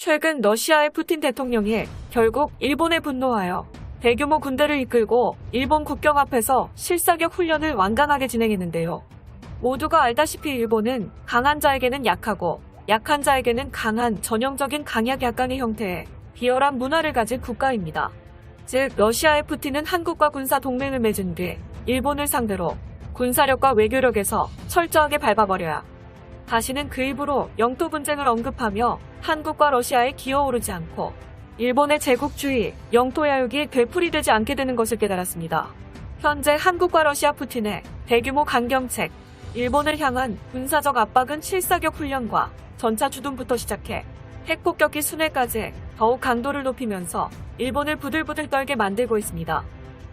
최근 러시아의 푸틴 대통령이 결국 일본에 분노하여 대규모 군대를 이끌고 일본 국경 앞에서 실사격 훈련을 완강하게 진행했는데요. 모두가 알다시피 일본은 강한 자에게는 약하고 약한 자에게는 강한 전형적인 강약 약강의 형태의 비열한 문화를 가진 국가입니다. 즉 러시아의 푸틴은 한국과 군사 동맹을 맺은 뒤 일본을 상대로 군사력과 외교력에서 철저하게 밟아버려야 다시는 그 입으로 영토 분쟁을 언급하며 한국과 러시아에 기어오르지 않고 일본의 제국주의, 영토 야육이 되풀이되지 않게 되는 것을 깨달았습니다. 현재 한국과 러시아 푸틴의 대규모 강경책, 일본을 향한 군사적 압박은 실사격 훈련과 전차 주둔부터 시작해 핵폭격기 순회까지 더욱 강도를 높이면서 일본을 부들부들 떨게 만들고 있습니다.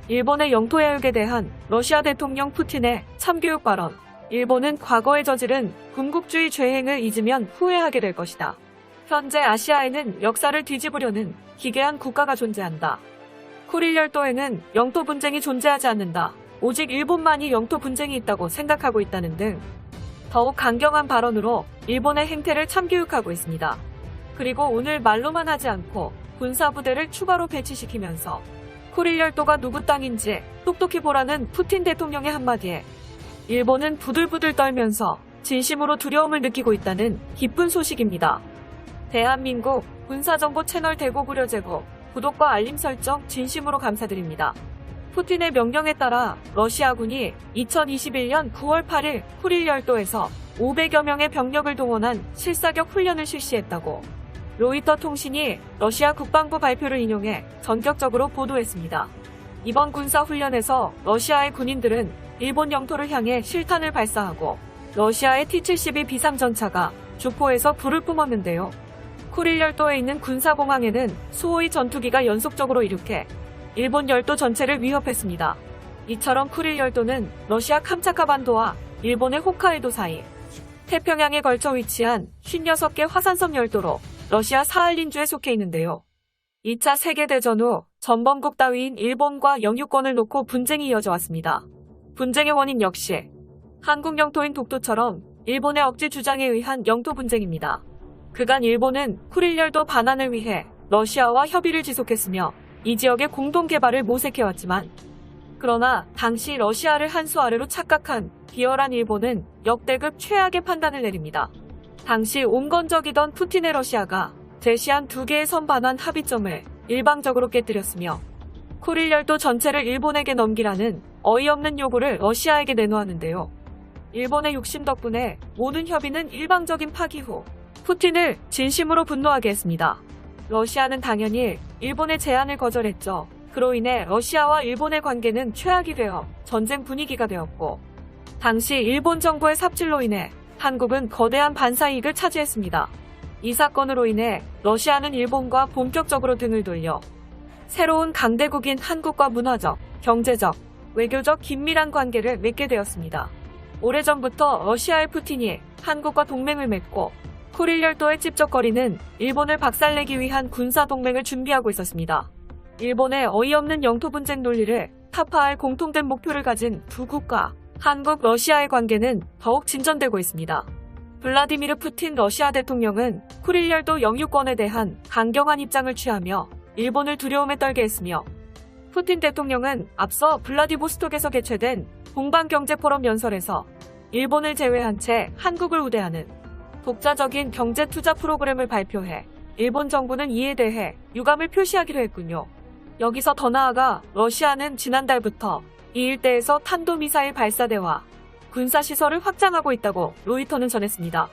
일본의 영토 야육에 대한 러시아 대통령 푸틴의 참교육 발언, 일본은 과거에 저지른 군국주의 죄행을 잊으면 후회하게 될 것이다. 현재 아시아에는 역사를 뒤집으려는 기괴한 국가가 존재한다. 쿠릴 열도에는 영토 분쟁이 존재하지 않는다. 오직 일본만이 영토 분쟁이 있다고 생각하고 있다는 등 더욱 강경한 발언으로 일본의 행태를 참교육하고 있습니다. 그리고 오늘 말로만 하지 않고 군사부대를 추가로 배치시키면서 쿠릴 열도가 누구 땅인지 똑똑히 보라는 푸틴 대통령의 한마디에 일본은 부들부들 떨면서 진심으로 두려움을 느끼고 있다는 기쁜 소식입니다. 대한민국 군사정보 채널 대고구려제보 구독과 알림 설정 진심으로 감사드립니다. 푸틴의 명령에 따라 러시아군이 2021년 9월 8일 쿠릴 열도에서 500여 명의 병력을 동원한 실사격 훈련을 실시했다고 로이터 통신이 러시아 국방부 발표를 인용해 전격적으로 보도했습니다. 이번 군사훈련에서 러시아의 군인들은 일본 영토를 향해 실탄을 발사하고 러시아의 T-72 비상전차가 주포에서 불을 뿜었는데요. 쿠릴 열도에 있는 군사공항에는 수호의 전투기가 연속적으로 이륙해 일본 열도 전체를 위협했습니다. 이처럼 쿠릴 열도는 러시아 캄차카 반도와 일본의 홋카이도 사이 태평양에 걸쳐 위치한 56개 화산섬 열도로 러시아 사할린주에 속해 있는데요. 2차 세계대전 후 전범국 따위인 일본과 영유권을 놓고 분쟁이 이어져 왔습니다. 분쟁의 원인 역시 한국 영토인 독도처럼 일본의 억지 주장에 의한 영토 분쟁입니다. 그간 일본은 쿠릴 열도 반환을 위해 러시아와 협의를 지속했으며 이 지역의 공동 개발을 모색해왔지만 그러나 당시 러시아를 한 수 아래로 착각한 비열한 일본은 역대급 최악의 판단을 내립니다. 당시 온건적이던 푸틴의 러시아가 제시한 2개의 섬 반환 합의점을 일방적으로 깨뜨렸으며 쿠릴 열도 전체를 일본에게 넘기라는 어이없는 요구를 러시아에게 내놓았는데요. 일본의 욕심 덕분에 모든 협의는 일방적인 파기 후 푸틴을 진심으로 분노하게 했습니다. 러시아는 당연히 일본의 제안을 거절했죠. 그로 인해 러시아와 일본의 관계는 최악이 되어 전쟁 분위기가 되었고 당시 일본 정부의 삽질로 인해 한국은 거대한 반사이익을 차지했습니다. 이 사건으로 인해 러시아는 일본과 본격적으로 등을 돌려 새로운 강대국인 한국과 문화적, 경제적, 외교적 긴밀한 관계를 맺게 되었습니다. 오래전부터 러시아의 푸틴이 한국과 동맹을 맺고 쿠릴 열도의 찝쩍거리는 일본을 박살내기 위한 군사동맹을 준비하고 있었습니다. 일본의 어이없는 영토 분쟁 논리를 타파할 공통된 목표를 가진 두 국가, 한국, 러시아의 관계는 더욱 진전되고 있습니다. 블라디미르 푸틴 러시아 대통령은 쿠릴 열도 영유권에 대한 강경한 입장을 취하며 일본을 두려움에 떨게 했으며 푸틴 대통령은 앞서 블라디보스톡에서 개최된 동방경제포럼 연설에서 일본을 제외한 채 한국을 우대하는 독자적인 경제 투자 프로그램을 발표해 일본 정부는 이에 대해 유감을 표시하기로 했군요. 여기서 더 나아가 러시아는 지난달부터 이 일대에서 탄도미사일 발사대와 군사시설을 확장하고 있다고 로이터는 전했습니다.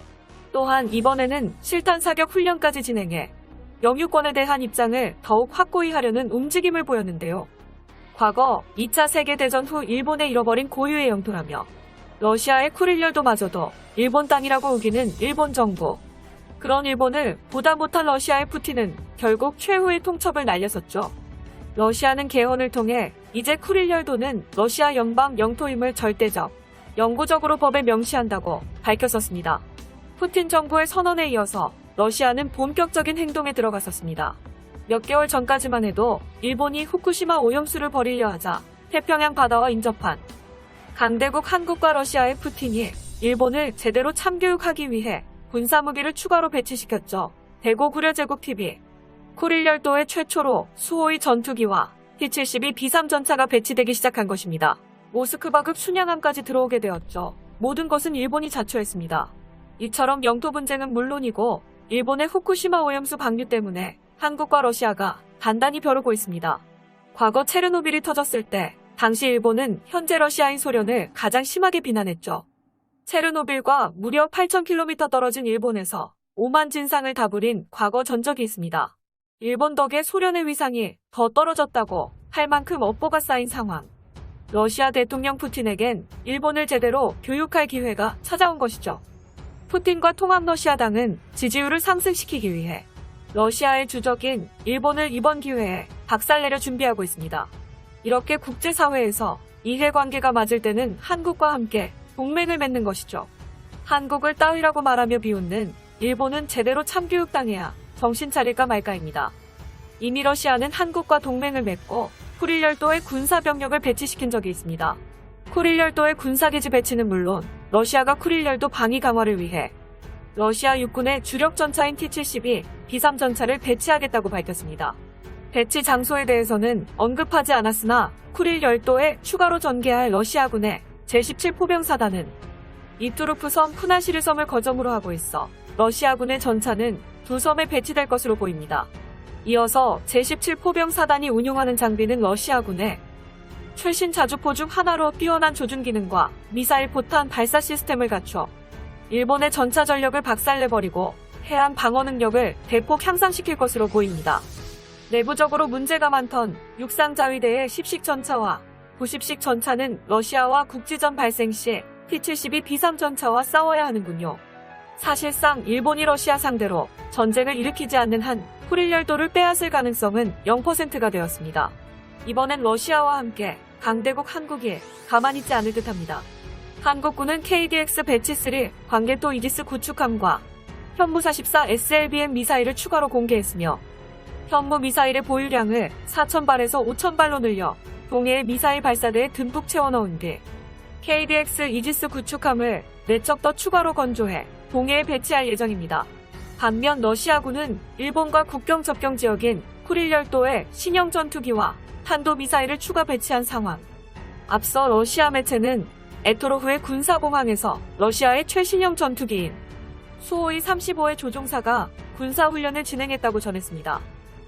또한 이번에는 실탄 사격 훈련까지 진행해 영유권에 대한 입장을 더욱 확고히 하려는 움직임을 보였는데요. 과거 2차 세계대전 후 일본에 잃어버린 고유의 영토라며 러시아의 쿠릴 열도마저도 일본 땅이라고 우기는 일본 정부. 그런 일본을 보다 못한 러시아의 푸틴은 결국 최후의 통첩을 날렸었죠. 러시아는 개헌을 통해 이제 쿠릴 열도는 러시아 연방 영토임을 절대적, 영구적으로 법에 명시한다고 밝혔었습니다. 푸틴 정부의 선언에 이어서 러시아는 본격적인 행동에 들어갔었습니다. 몇 개월 전까지만 해도 일본이 후쿠시마 오염수를 버리려 하자 태평양 바다와 인접한 강대국 한국과 러시아의 푸틴이 일본을 제대로 참교육하기 위해 군사무기를 추가로 배치시켰죠. 대고 구려제국TV. 쿠릴 열도에 최초로 수호의 전투기와 T-72 B3 전차가 배치되기 시작한 것입니다. 모스크바급 순양함까지 들어오게 되었죠. 모든 것은 일본이 자초했습니다. 이처럼 영토 분쟁은 물론이고 일본의 후쿠시마 오염수 방류 때문에 한국과 러시아가 단단히 벼르고 있습니다. 과거 체르노빌이 터졌을 때 당시 일본은 현재 러시아인 소련을 가장 심하게 비난했죠. 체르노빌과 무려 8,000km 떨어진 일본에서 오만 진상을 다 부린 과거 전적이 있습니다. 일본 덕에 소련의 위상이 더 떨어졌다고 할 만큼 업보가 쌓인 상황. 러시아 대통령 푸틴에겐 일본을 제대로 교육할 기회가 찾아온 것이죠. 푸틴과 통합러시아당은 지지율을 상승시키기 위해 러시아의 주적인 일본을 이번 기회에 박살내려 준비하고 있습니다. 이렇게 국제사회에서 이해관계가 맞을 때는 한국과 함께 동맹을 맺는 것이죠. 한국을 따위라고 말하며 비웃는 일본은 제대로 참교육당해야 정신 차릴까 말까입니다. 이미 러시아는 한국과 동맹을 맺고 쿠릴 열도에 군사병력을 배치시킨 적이 있습니다. 쿠릴 열도의 군사기지 배치는 물론 러시아가 쿠릴 열도 방위 강화를 위해 러시아 육군의 주력 전차인 T-72 B3 전차를 배치하겠다고 밝혔습니다. 배치 장소에 대해서는 언급하지 않았으나 쿠릴 열도에 추가로 전개할 러시아군의 제17 포병사단은 이투르프 섬 푸나시르 섬을 거점으로 하고 있어 러시아군의 전차는 두 섬에 배치될 것으로 보입니다. 이어서 제17 포병사단이 운용하는 장비는 러시아군의 최신 자주포 중 하나로 뛰어난 조준 기능과 미사일 포탄 발사 시스템을 갖춰 일본의 전차 전력을 박살내버리고 해안 방어 능력을 대폭 향상시킬 것으로 보입니다. 내부적으로 문제가 많던 육상 자위대의 10식 전차와 90식 전차는 러시아와 국지전 발생 시 T-72 B3 전차와 싸워야 하는군요. 사실상 일본이 러시아 상대로 전쟁을 일으키지 않는 한 쿠릴 열도를 빼앗을 가능성은 0%가 되었습니다. 이번엔 러시아와 함께 강대국 한국이 가만히 있지 않을 듯합니다. 한국군은 KDX 배치3 광개토 이지스 구축함과 현무 44 SLBM 미사일을 추가로 공개했으며 현무 미사일의 보유량을 4,000발에서 5,000발로 늘려 동해의 미사일 발사대에 듬뿍 채워넣은 뒤 KDX 이지스 구축함을 4척 더 추가로 건조해 동해에 배치할 예정입니다. 반면 러시아군은 일본과 국경 접경 지역인 쿠릴 열도에 신형 전투기와 탄도미사일을 추가 배치한 상황. 앞서 러시아 매체는 에토로프의 군사공항에서 러시아의 최신형 전투기인 수호이 35의 조종사가 군사훈련을 진행했다고 전했습니다.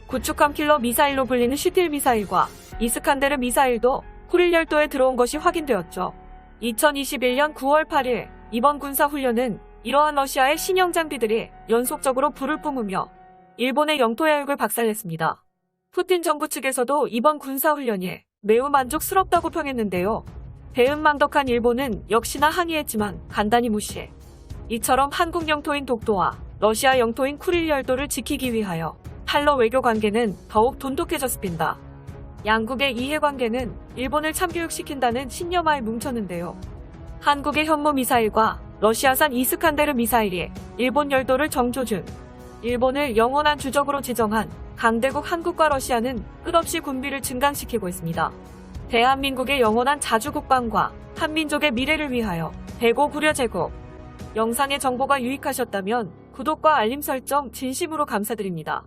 구축함 킬러 미사일로 불리는 슈틸 미사일과 이스칸데르 미사일도 쿠릴 열도에 들어온 것이 확인되었죠. 2021년 9월 8일 이번 군사훈련은 이러한 러시아의 신형 장비들이 연속적으로 불을 뿜으며 일본의 영토 야육을 박살냈습니다. 푸틴 정부 측에서도 이번 군사훈련이 매우 만족스럽다고 평했는데요. 배은망덕한 일본은 역시나 항의했지만 간단히 무시. 이처럼 한국 영토인 독도와 러시아 영토인 쿠릴 열도를 지키기 위하여 탈러 외교 관계는 더욱 돈독해졌습니다. 양국의 이해관계는 일본을 참교육시킨다는 신념하에 뭉쳤는데요. 한국의 현무 미사일과 러시아산 이스칸데르 미사일이 일본 열도를 정조준, 일본을 영원한 주적으로 지정한 강대국 한국과 러시아는 끝없이 군비를 증강시키고 있습니다. 대한민국의 영원한 자주국방과 한민족의 미래를 위하여 대고 구려제국. 영상의 정보가 유익하셨다면 구독과 알림 설정 진심으로 감사드립니다.